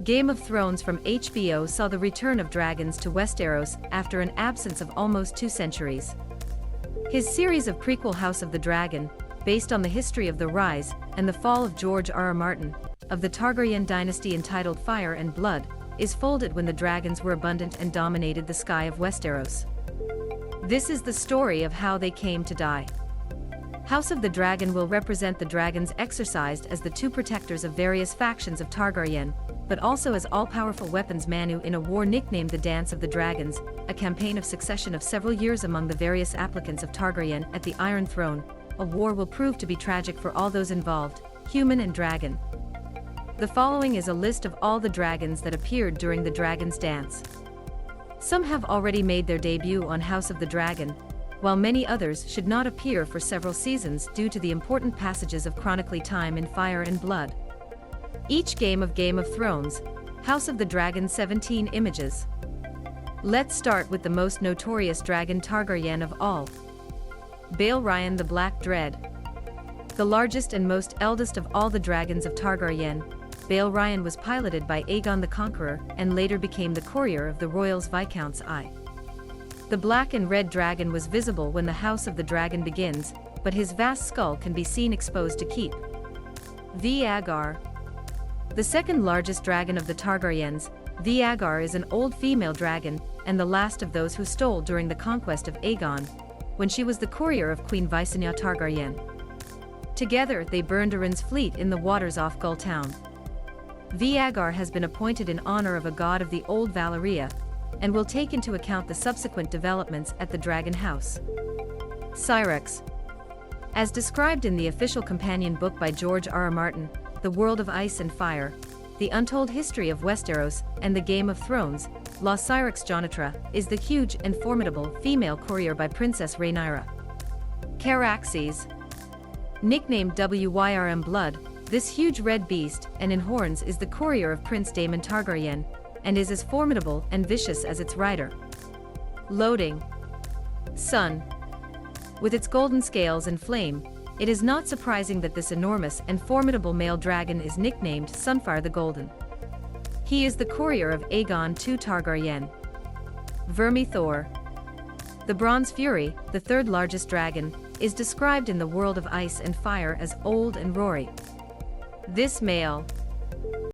Game of Thrones from HBO saw the return of dragons to Westeros after an absence of almost 2 centuries. His series of prequel House of the Dragon, based on the history of the rise and the fall of George R.R. Martin, of the Targaryen dynasty entitled Fire and Blood, is folded when the dragons were abundant and dominated the sky of Westeros. This is the story of how they came to die. House of the Dragon will represent the dragons exercised as the 2 protectors of various factions of Targaryen, but also as all-powerful weapons manue in a war nicknamed the Dance of the Dragons, a campaign of succession of several years among the various applicants of Targaryen at the Iron Throne. A war will prove to be tragic for all those involved, human and dragon. The following is a list of all the dragons that appeared during the Dragon's Dance. Some have already made their debut on House of the Dragon, while many others should not appear for several seasons due to the important passages of chronically time in Fire and Blood. Each Game of Thrones, House of the Dragon 17 images. Let's start with the most notorious dragon Targaryen of all. Balerion the Black Dread. The largest and most eldest of all the dragons of Targaryen, Balerion was piloted by Aegon the Conqueror and later became the courier of the royal's Viscount's Eye. The black and red dragon was visible when the House of the Dragon begins, but his vast skull can be seen exposed to keep. Vhagar. The second largest dragon of the Targaryens, Vhagar is an old female dragon, and the last of those who stole during the conquest of Aegon, when she was the courier of Queen Visenya Targaryen. Together they burned Aren's fleet in the waters off Gull Town. Vhagar has been appointed in honor of a god of the Old Valyria, and will take into account the subsequent developments at the Dragon House. Syrax. As described in the official companion book by George R.R. Martin, The World of Ice and Fire, The Untold History of Westeros, and The Game of Thrones, La Syrax Jonatra is the huge and formidable female courier by Princess Rhaenyra. Caraxes. Nicknamed Wyrm Blood, this huge red beast and in horns is the courier of Prince Daemon Targaryen, and is as formidable and vicious as its rider. Loading. Sun. With its golden scales and flame, it is not surprising that this enormous and formidable male dragon is nicknamed Sunfire the Golden. He is the courier of Aegon II Targaryen. Vermithor. The Bronze Fury, the third largest dragon, is described in The World of Ice and Fire as old and roary. This male,